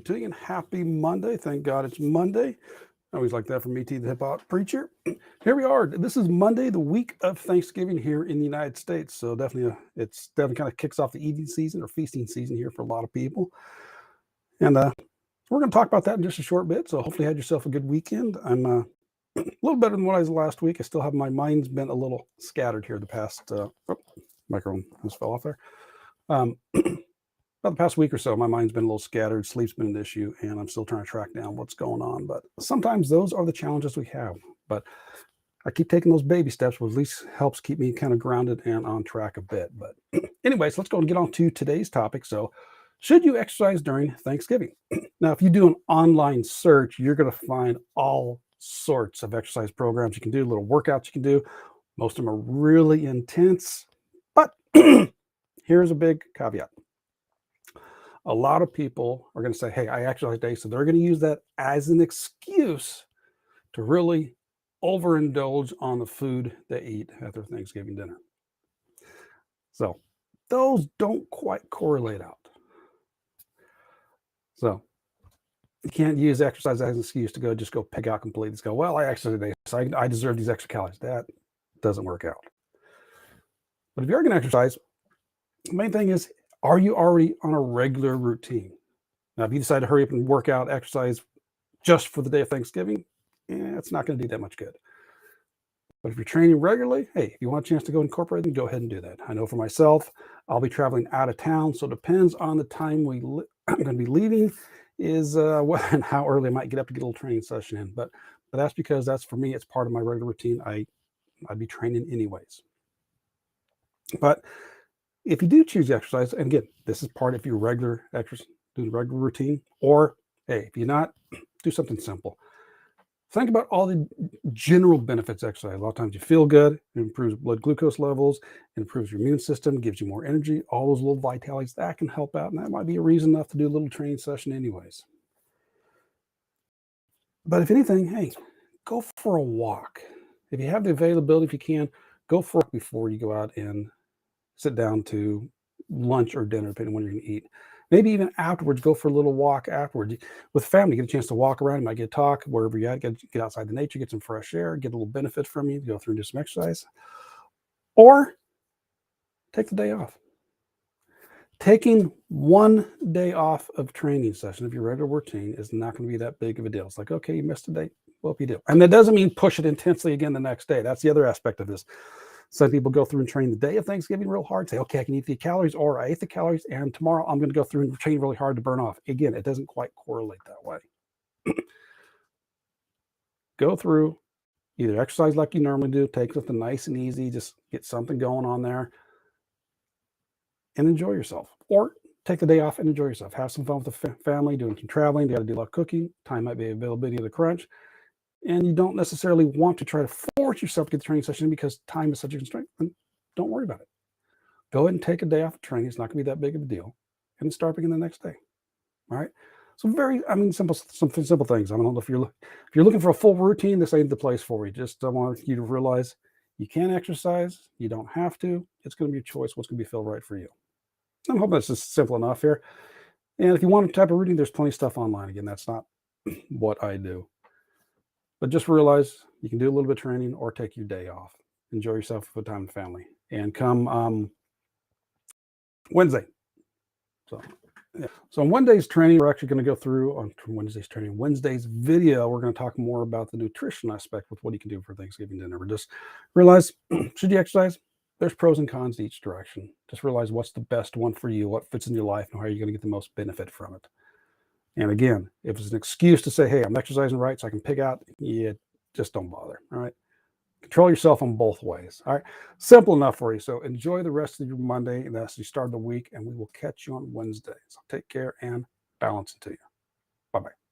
to you and happy Monday. Thank God it's Monday. I always like that from me, T, the hip hop preacher. Here we are. This is Monday, the week of Thanksgiving here in the United States. So definitely, it's definitely kind of kicks off the eating season or feasting season here for a lot of people. And we're going to talk about that in just a short bit. So hopefully, you had yourself a good weekend. I'm a little better than what I was last week. I still have my mind's been a little scattered here the past. Microphone just fell off there. About the past week or so, my mind's been a little scattered. Sleep's been an issue, and I'm still trying to track down what's going on. But sometimes those are the challenges we have. But I keep taking those baby steps, which at least helps keep me kind of grounded and on track a bit. But anyways, let's go and get on to today's topic. So, should you exercise during Thanksgiving? Now, if you do an online search, you're going to find all sorts of exercise programs you can do, little workouts you can do. Most of them are really intense. But here's a big caveat. A lot of people are going to say, hey, I exercise today. So they're going to use that as an excuse to really overindulge on the food they eat at their Thanksgiving dinner. So those don't quite correlate out. So you can't use exercise as an excuse to just go pig out completely. Just go, well, I exercise today, so I deserve these extra calories. That doesn't work out. But if you are going to exercise, the main thing is, are you already on a regular routine? Now, if you decide to hurry up and work out, exercise just for the day of Thanksgiving, it's not going to do that much good. But if you're training regularly, hey, if you want a chance to go incorporate them, go ahead and do that. I know for myself, I'll be traveling out of town, so it depends on the time I'm going to be leaving is when and how early I might get up to get a little training session in. But that's because that's for me, it's part of my regular routine. I'd be training anyways. But if you do choose exercise, and again, this is part of your regular exercise, do the regular routine, or hey, if you're not, do something simple. Think about all the general benefits of exercise. A lot of times you feel good, it improves blood glucose levels, it improves your immune system, gives you more energy, all those little vitalities, that can help out. And that might be a reason enough to do a little training session anyways. But if anything, hey, go for a walk. If you have the availability, if you can, go for it before you go out and sit down to lunch or dinner, depending on when you're going to eat. Maybe even afterwards, go for a little walk afterwards. With family, get a chance to walk around. You might get a talk wherever you're at, get outside the nature, get some fresh air, get a little benefit from you, go through and do some exercise. Or take the day off. Taking one day off of training session of your regular routine is not going to be that big of a deal. It's like, okay, you missed a day. Well, if you do. And that doesn't mean push it intensely again the next day. That's the other aspect of this. Some people go through and train the day of Thanksgiving real hard, say, okay, I can eat the calories, or I ate the calories, and tomorrow I'm going to go through and train really hard to burn off. Again, it doesn't quite correlate that way. Go through, either exercise like you normally do, take something nice and easy, just get something going on there, and enjoy yourself. Or take the day off and enjoy yourself. Have some fun with the family, doing some traveling. You got to do a lot of cooking. Time might be availability of the crunch. And you don't necessarily want to try to force yourself to get the training session because time is such a constraint, then don't worry about it. Go ahead and take a day off of training. It's not going to be that big of a deal. And start again the next day. All right. So some simple things. I don't know if you're looking for a full routine, this ain't the place for you. Just I want you to realize you can exercise. You don't have to. It's going to be a choice. What's going to feel right for you. I'm hoping that's just simple enough here. And if you want a type of routine, there's plenty of stuff online. Again, that's not what I do. But just realize you can do a little bit of training or take your day off. Enjoy yourself with time with family. And come Wednesday. So, yeah. So on Wednesday's training, we're actually going to go through on Wednesday's video, we're going to talk more about the nutrition aspect with what you can do for Thanksgiving dinner. But just realize, should you exercise? There's pros and cons to each direction. Just realize what's the best one for you, what fits in your life, and how you're going to get the most benefit from it. And again, if it's an excuse to say, hey, I'm exercising right so I can pig out, yeah, just don't bother. All right. Control yourself on both ways. All right. Simple enough for you. So enjoy the rest of your Monday and as you start the week, and we will catch you on Wednesday. So take care and balance it to you. Bye-bye.